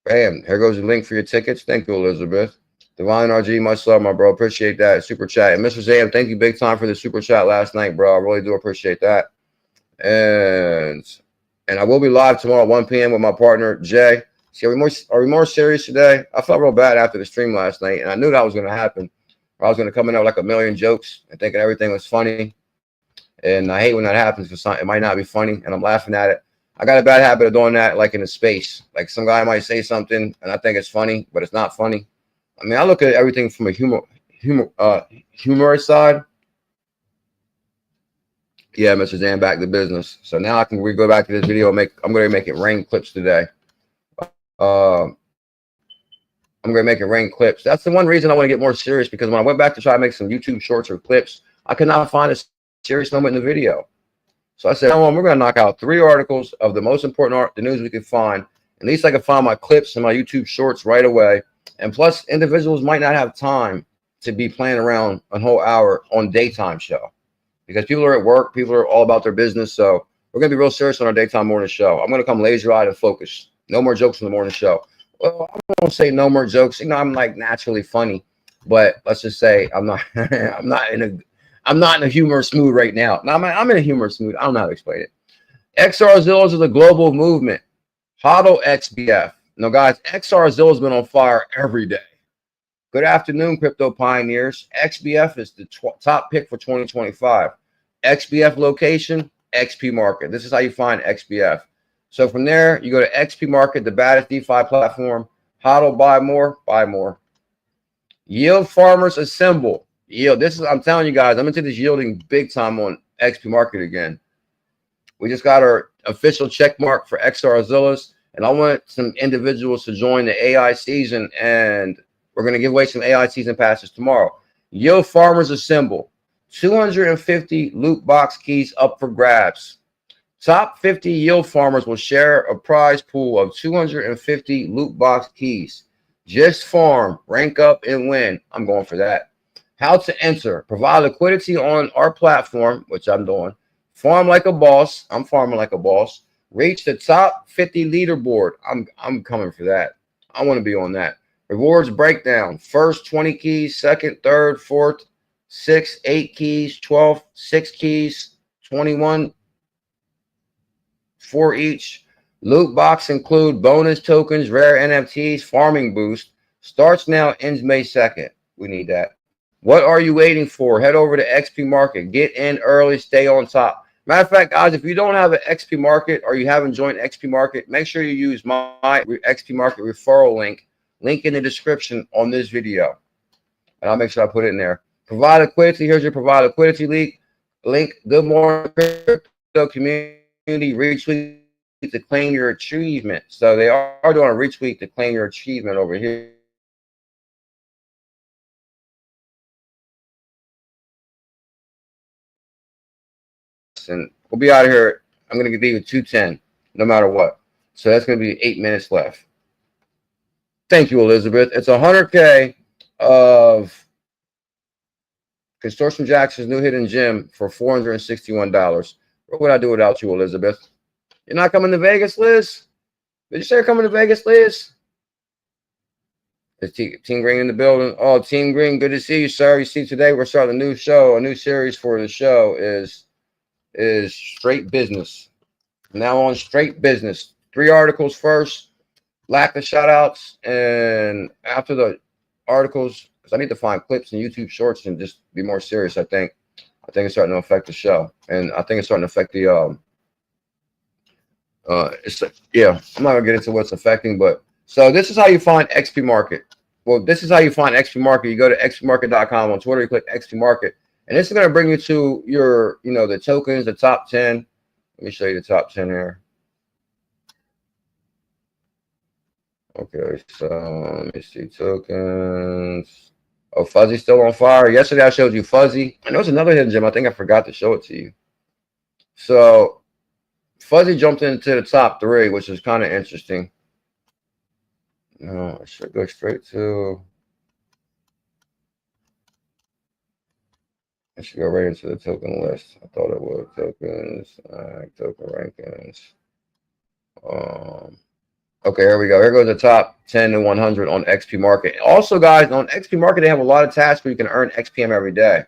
Bam. Here goes the link for your tickets. Thank you, Elizabeth. Devon NRG, much love, my bro. Appreciate that super chat. And Mr. Zam, thank you big time for the super chat last night, bro. I really do appreciate that. And I will be live tomorrow at 1 p.m. with my partner, Jay. See, are we more serious today? I felt real bad after the stream last night, and I knew that was going to happen. I was going to come in there with like a million jokes and thinking everything was funny. And I hate when that happens, because it might not be funny, and I'm laughing at it. I got a bad habit of doing that, like in a space. Like some guy might say something, and I think it's funny, but it's not funny. I mean, I look at everything from a humorous side. Yeah, Mr. Dan, back to business. So now we go back to this video. I'm going to make it rain clips today. I'm going to make it rain clips. That's the one reason I want to get more serious, because when I went back to try to make some YouTube shorts or clips, I could not find a serious moment in the video. So I said, oh, we're going to knock out 3 articles of the most important the news we could find. At least I can find my clips and my YouTube shorts right away. And plus, individuals might not have time to be playing around a whole hour on daytime show, because people are at work. People are all about their business. So we're going to be real serious on our daytime morning show. I'm going to come laser-eyed and focused. No more jokes in the morning show. Well, I won't say no more jokes. You know, I'm like naturally funny, but let's just say I'm not. I'm not in a humorous mood right now. No, I'm in a humorous mood. I don't know how to explain it. XRZiLLas is a global movement. HODL XBF. Now, guys, XRZiLLa has been on fire every day. Good afternoon, crypto pioneers. XBF is the top pick for 2025. XBF location, XP market. This is how you find XBF. So from there, you go to XP Market, the baddest DeFi platform. HODL, buy more, buy more. Yield farmers assemble. Yield. This is, I'm telling you guys, I'm into this yielding big time on XP Market again. We just got our official check mark for XRZiLLas, and I want some individuals to join the AI season, and we're going to give away some AI season passes tomorrow. Yield farmers assemble. 250 loot box keys up for grabs. Top 50 yield farmers will share a prize pool of 250 loot box keys. Just farm, rank up, and win. I'm going for that. How to enter. Provide liquidity on our platform, which I'm doing. Farm like a boss. I'm farming like a boss. Reach the top 50 leaderboard. I'm coming for that. I want to be on that. Rewards breakdown. First 20 keys, second, third, fourth, 6, 8 keys, 12, 6 keys, 21, 4 each. Loot box include bonus tokens, rare NFTs, farming boost. Starts now, ends May 2nd. We need that. What are you waiting for? Head over to XP Market. Get in early, stay on top. Matter of fact, guys, if you don't have an XP Market or you haven't joined XP Market, make sure you use my XP Market referral link in the description on this video. And I'll make sure I put it in there. Provide liquidity. Here's your provide liquidity link. Good morning, crypto community. Retweet to claim your achievement. So they are doing a retweet to claim your achievement over here. And we'll be out of here. I'm going to leave at 2:10 no matter what. So that's going to be 8 minutes left. Thank you, Elizabeth. It's 100K of Consortium Jackson's new hidden gem for $461. What would I do without you, Elizabeth? You're not coming to Vegas, Liz? Did you say you're coming to Vegas, Liz? Is Team Green in the building? Oh, Team Green, good to see you, sir. You see, today we're starting a new show. A new series for the show is Straight Business. Now on Straight Business. 3 articles first. Lack of shout outs. And after the articles, because I need to find clips and YouTube shorts and just be more serious, I think it's starting to affect the show. And I think it's starting to affect the yeah, I'm not gonna get into what's affecting, but so this is how you find XP Market. Well, this is how you find XP Market. You go to xpmarket.com on Twitter, you click XP Market, and this is gonna bring you to your, the tokens, the top 10. Let me show you the top 10 here. Okay, so let me see tokens. Oh, Fuzzy's still on fire. Yesterday I showed you Fuzzy, and there was another hidden gem. I think I forgot to show it to you. So Fuzzy jumped into the top 3, which is kind of interesting. No, I should go straight to. I should go right into the token list. I thought it was tokens, token rankings. Okay, here we go. Here goes the top 10 to 100 on XP Market. Also, guys, on XP Market, they have a lot of tasks where you can earn XPM every day.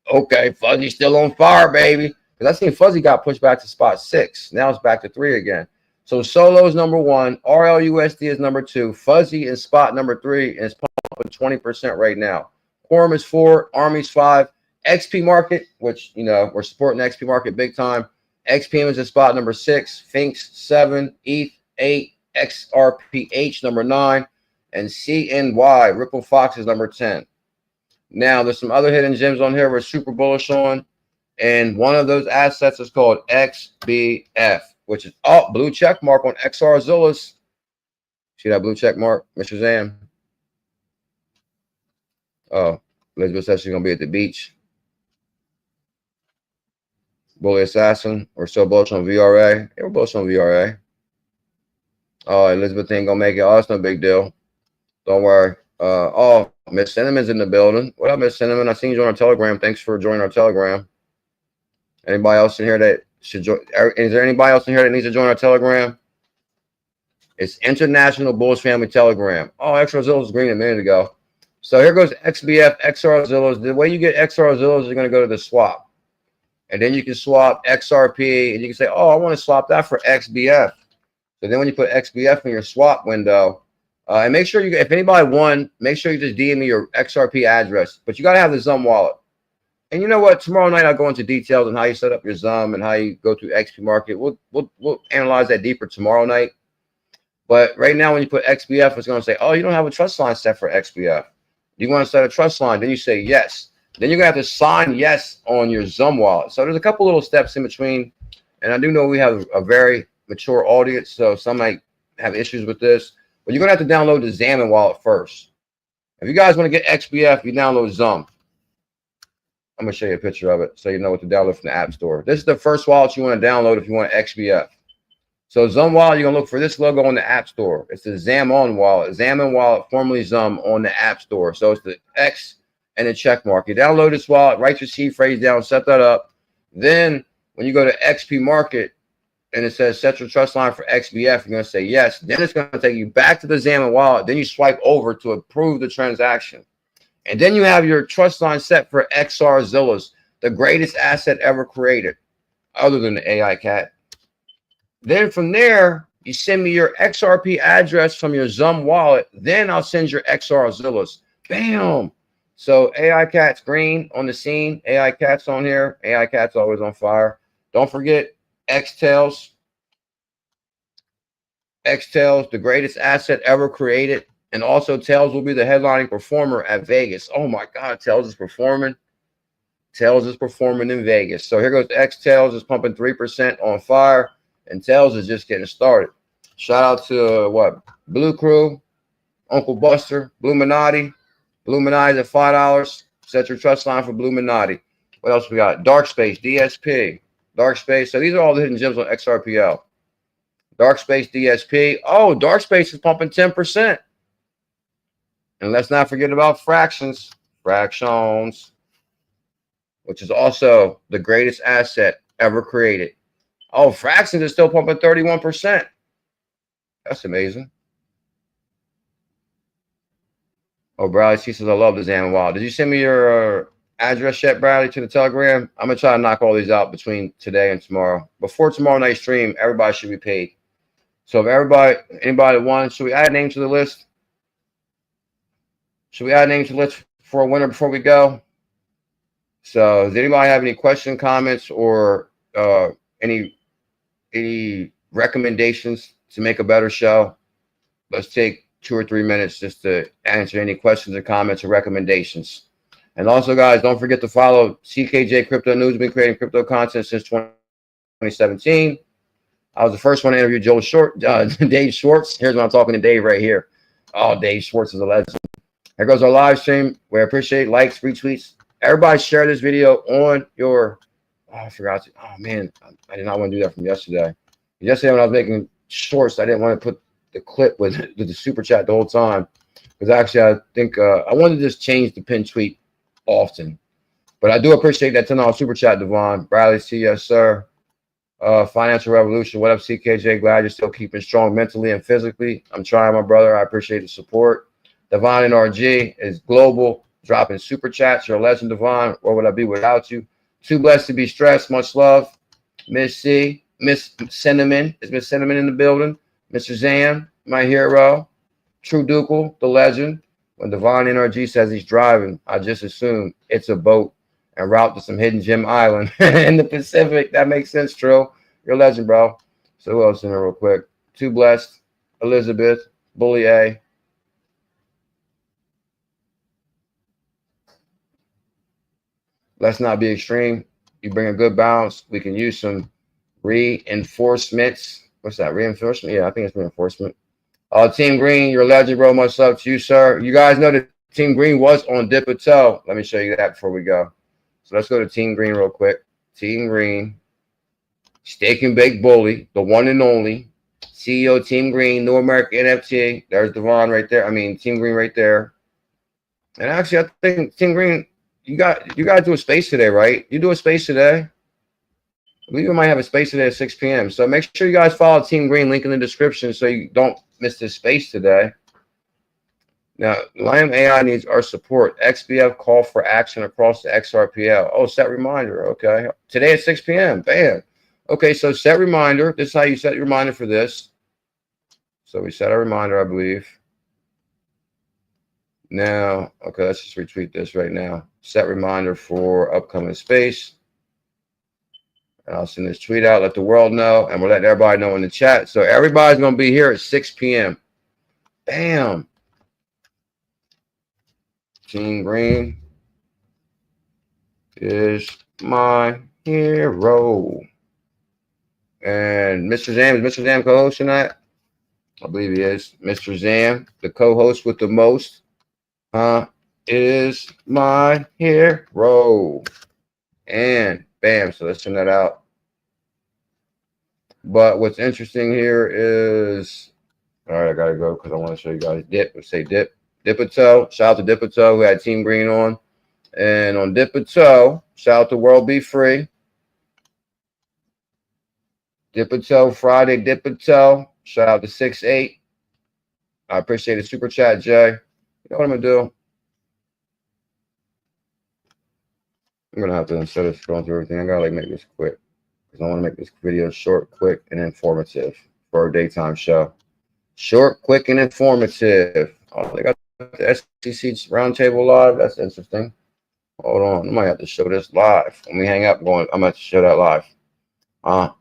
Okay, Fuzzy's still on fire, baby. Because I seen Fuzzy got pushed back to spot 6. Now it's back to 3 again. So Solo is number 1. RLUSD is number 2. Fuzzy is spot number 3 and it's pumping 20% right now. Quorum is 4. Army's 5. XP Market, which, we're supporting XP Market big time. XPM is at spot number 6. Finks 7. ETH 8. XRPH number 9. And CNY, Ripple Fox, is number 10. Now, there's some other hidden gems on here we're super bullish on. And one of those assets is called XBF, which is blue check mark on XRZiLLas. See that blue check mark, Mr. Zam? Oh, Elizabeth says she's going to be at the beach. Bully Assassin. We're still bullish on VRA. Yeah, we're bullish on VRA. Oh, Elizabeth ain't going to make it. Oh, it's no big deal. Don't worry. Oh, Miss Cinnamon's in the building. What up, Miss Cinnamon? I seen you join our Telegram. Thanks for joining our Telegram. Anybody else in here that should join? Is there anybody else in here that needs to join our Telegram? It's International Bullish Family Telegram. Oh, XRZiLLas was green a minute ago. So here goes XBF, XRZiLLas. The way you get XRZiLLas, you're going to go to the swap. And then you can swap XRP, and you can say, oh, I want to swap that for XBF. So then when you put XBF in your swap window, and make sure if anybody won, make sure you just DM me your XRP address. But you got to have the Zum wallet. And you know what? Tomorrow night I'll go into details on how you set up your ZUM and how you go through XP market. We'll analyze that deeper tomorrow night. But right now, when you put XBF, it's going to say, oh, you don't have a trust line set for XBF. Do you want to set a trust line? Then you say yes. Then you're going to have to sign yes on your ZUM wallet. So there's a couple little steps in between. And I do know we have a very mature audience, so some might have issues with this. But you're going to have to download the Xamin wallet first. If you guys want to get XBF, you download ZUM. I'm going to show you a picture of it so you know what to download from the App Store. This is the first wallet you want to download if you want XBF. So ZUM wallet, you're going to look for this logo on the App Store. It's the Xamin wallet. Xamin wallet, formerly ZUM, on the App Store. So it's the X and the check mark. You download this wallet, write your seed phrase down, set that up. Then when you go to XP Market and it says set your trust line for XBF, you're going to say yes. Then it's going to take you back to the Xamin wallet. Then you swipe over to approve the transaction. And then you have your trust line set for XRZiLLas, the greatest asset ever created, other than the AI cat. Then from there, you send me your XRP address from your ZUM wallet. Then I'll send your XRZiLLas. Bam. So AI cat's green on the scene. AI cat's on here. AI cat's always on fire. Don't forget XTails. XTails, the greatest asset ever created. And also, Tails will be the headlining performer at Vegas. Oh my God, Tails is performing. Tails is performing in Vegas. So here goes X Tails is pumping 3% on fire, and Tails is just getting started. Shout out to what? Blue Crew, Uncle Buster, 𝕤𝕚𝕟𝕤𝕚. 𝕤𝕚𝕟𝕚 at $5. Set your trust line for 𝕤𝕚𝕟𝕚. What else we got? Dark Space, DSP, Dark Space. So these are all the hidden gems on XRPL. Dark Space, DSP. Oh, Dark Space is pumping 10%. And let's not forget about fractions, which is also the greatest asset ever created. Oh, fractions is still pumping 31%. That's amazing. Oh, Bradley, she says, I love the Xamin wallet. Did you send me your address yet, Bradley, to the Telegram? I'm going to try to knock all these out between today and tomorrow. Before tomorrow night's stream, everybody should be paid. So if anybody wants, should we add names to the list? Should we add names to the list for a winner before we go? So does anybody have any questions, comments, or any recommendations to make a better show? Let's take 2 or 3 minutes just to answer any questions or comments or recommendations. And also, guys, don't forget to follow CKJ Crypto News. We've been creating crypto content since 2017. I was the first one to interview Dave Schwartz. Here's when I'm talking to Dave right here. Oh, Dave Schwartz is a legend. Here goes our live stream. We appreciate likes, retweets. Everybody share this video on your, I forgot to, oh man, I did not want to do that from yesterday. Yesterday when I was making shorts, I didn't want to put the clip with the super chat the whole time. Because actually I think I wanted to just change the pin tweet often. But I do appreciate that $10 super chat, Devon. Bradley, see yes, sir. Financial Revolution. What up, CKJ? Glad you're still keeping strong mentally and physically. I'm trying, my brother. I appreciate the support. Devon NRG is global, dropping super chats. You're a legend, Devon. Where would I be without you? Too blessed to be stressed. Much love. Miss C. Miss Cinnamon. Is Miss Cinnamon in the building? Mr. Zan, my hero. True Dukel, the legend. When Devon NRG says he's driving, I just assume it's a boat and route to some hidden gem island in the Pacific. That makes sense, Trill. You're a legend, bro. So who else in there real quick? Too blessed. Elizabeth. 𝕤𝕚𝕟𝕤𝕚. Let's not be extreme. You bring a good balance. We can use some reinforcements. What's that? Reinforcement? Yeah, I think it's reinforcement. Team Green, you're a legend, bro. Much love to you, sir. You guys know that Team Green was on Dip a Toe. Let me show you that before we go. So let's go to Team Green real quick. Team Green, Steak and Bake Bully, the one and only CEO. Team Green, New American NFT. There's Devon right there. I mean, Team Green right there. And actually, I think Team Green, you got to do a space today, right? You do a space today. I believe we might have a space today at 6 p.m. So make sure you guys follow Team Green, link in the description, so you don't miss this space today. Now, Liam AI needs our support. XBF call for action across the XRPL. Oh, set reminder. Okay. Today at 6 p.m. Bam. Okay, so set reminder. This is how you set your reminder for this. So we set a reminder, I believe. Now, okay, let's just retweet this right now. Set reminder for upcoming space. And I'll send this tweet out, let the world know, and we'll let everybody know in the chat. So everybody's going to be here at 6 p.m. Bam. Team Green is my hero. And Mr. Zam, is Mr. Zam co-host tonight? I believe he is. Mr. Zam, the co-host with the most, is my hero. And bam, so let's send that out. But what's interesting here is, all right, I gotta go because I want to show you guys dip. Let's say dip. 𝕝𝕚𝕚𝕟. Shout out to 𝕝𝕚𝕚𝕟 who had Team Green on. And on 𝕝𝕚𝕚𝕟, shout out to World Be Free. 𝕝𝕚𝕚𝕟 Friday, 𝕝𝕚𝕚𝕟. Shout out to 6-8. I appreciate the super chat, Jay. You know what I'm gonna do? I'm gonna have to, instead of going through everything, I gotta like make this quick because I want to make this video short, quick, and informative for our daytime show. Short, quick, and informative. Oh, they got the SEC roundtable live. That's interesting. Hold on, I might have to show this live when we hang up. I'm gonna have to show that live.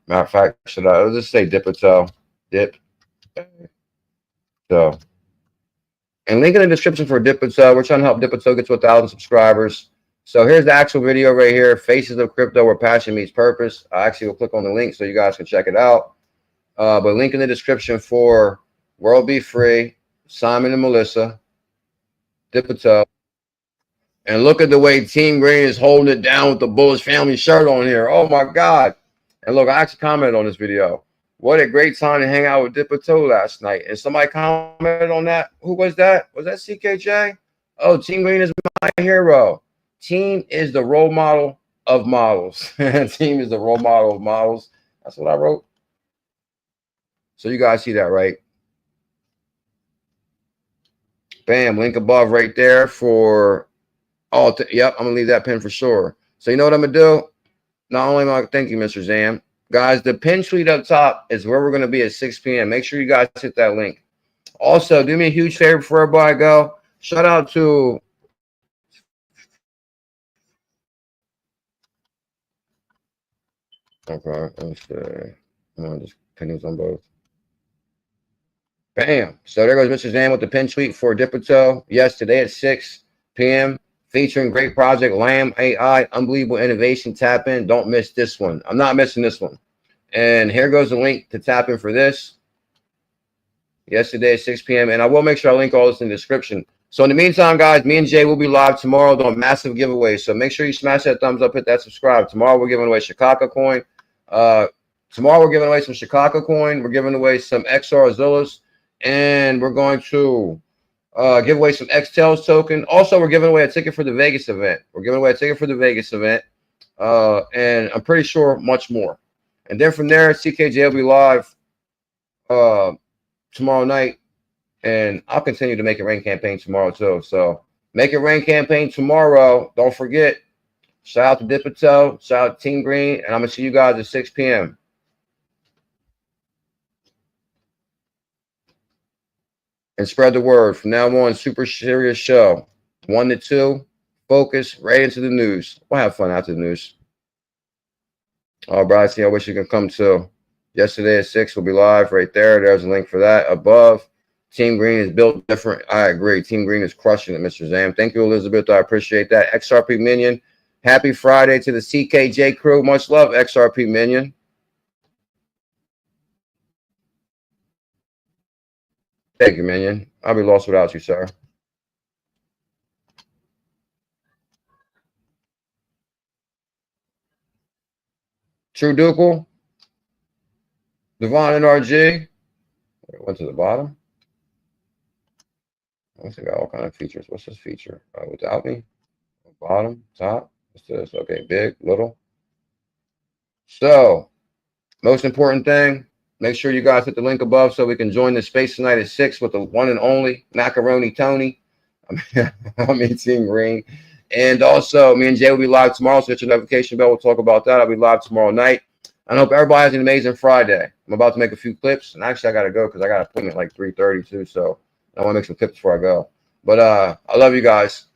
Matter of fact, should I? Let's just say 𝕝𝕚𝕚𝕟, dip. So, and link in the description for 𝕝𝕚𝕚𝕟. We're trying to help 𝕝𝕚𝕚𝕟 get to 1,000 subscribers. So here's the actual video right here. Faces of Crypto, where passion meets purpose. I actually will click on the link so you guys can check it out. But link in the description for World Be Free, Simon and Melissa, 𝕝𝕚𝕚𝕟. And look at the way Team Green is holding it down with the Bullish family shirt on here. Oh my God. And look, I actually commented on this video. What a great time to hang out with 𝕝𝕚𝕚𝕟 last night. And somebody commented on that. Who was that? Was that CKJ? Oh, Team Green is my hero. Team is the role model of models. Team is the role model of models. That's what I wrote. So you guys see that, right? Bam, link above right there for all. Yep, I'm going to leave that pin for sure. So you know what I'm going to do? Not only am I, thank you, Mr. Zam. Guys, the pin tweet up top is where we're going to be at 6 p.m. Make sure you guys hit that link. Also, do me a huge favor before everybody go. Shout out to okay, let's see. I'm gonna just pin these on both. Bam. So there goes Mr. Zam with the pin tweet for 𝕝𝕚𝕚𝕟. Yes, today at 6 p.m. featuring great project ℙ𝕝𝕟 AI, unbelievable innovation. Tap in. Don't miss this one. I'm not missing this one. And here goes the link to tap in for this. Yesterday at 6 p.m. And I will make sure I link all this in the description. So in the meantime, guys, me and Jay will be live tomorrow doing massive giveaways. So make sure you smash that thumbs up, hit that subscribe. Tomorrow we're giving away Chicago coin. Tomorrow we're giving away some Chicago coin. We're giving away some XRZiLLas. And we're going to give away some XTails token. Also, we're giving away a ticket for the Vegas event. We're giving away a ticket for the Vegas event. And I'm pretty sure much more. And then from there, CKJ will be live tomorrow night. And I'll continue to Make It Rain campaign tomorrow too. So Make It Rain campaign tomorrow. Don't forget. Shout out to 𝕝𝕚𝕚𝕟. Shout out to Team Green. And I'm going to see you guys at 6 p.m. And spread the word. From now on, super serious show. 1 to 2. Focus right into the news. We'll have fun after the news. Oh, Bryce, I wish you could come too. Yesterday at 6, we'll be live right there. There's a link for that above. Team Green is built different. I agree. Team Green is crushing it, Mr. Zam. Thank you, Elizabeth. I appreciate that. XRP Minion. Happy Friday to the CKJ crew. Much love, XRP Minion. Thank you, Minion. I'll be lost without you, sir. True Ducal. Devon NRG. It went to the bottom. Let's see, got all kind of features. What's this feature? Without me? Bottom, top. What's this? Okay, big, little. So, most important thing, make sure you guys hit the link above so we can join the space tonight at 6 with the one and only Macaroni Tony. I mean, Team Green. And also, me and Jay will be live tomorrow, so hit your notification bell. We'll talk about that. I'll be live tomorrow night. I hope everybody has an amazing Friday. I'm about to make a few clips, and actually I got to go because I got an appointment like 3:30 too, so I want to make some clips before I go. But I love you guys.